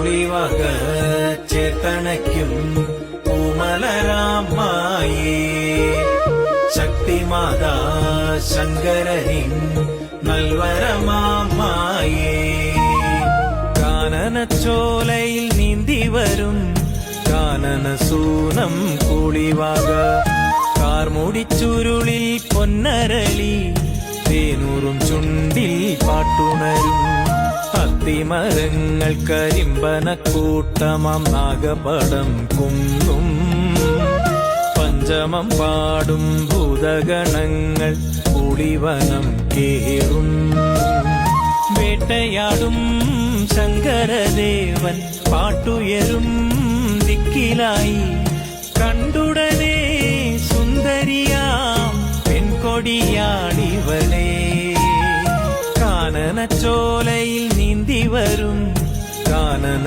ഒളിവക ചേതനയ്ക്കും പൂമലരാമായേ ശക്തിമാതാ ശങ്കരനിൻ നൽവരമാമായേ കാനനച്ചോലയിൽ നീന്തി വരും കാനനസൂനം കുളിവാക കാർമുടിച്ചുരുളിൽ പൊന്നരളി തേനൂറും ചുണ്ടിൽ പാട്ടുണരും അത്തിമരങ്ങൾ കരിമ്പനക്കൂട്ടമാം നാഗപടം കുന്നും പഞ്ചമം പാടും ഭൂതഗണങ്ങൾ കുളിവനം കേറും വേട്ടയാടും ശങ്കരദേവൻ പാട്ടുയരും ദിക്കിലായി കണ്ടുടനെ സുന്ദരിയാം പെൺകൊടിയാടിവളെ കാനനച്ചോലയിൽ നീന്തി വരും കാനന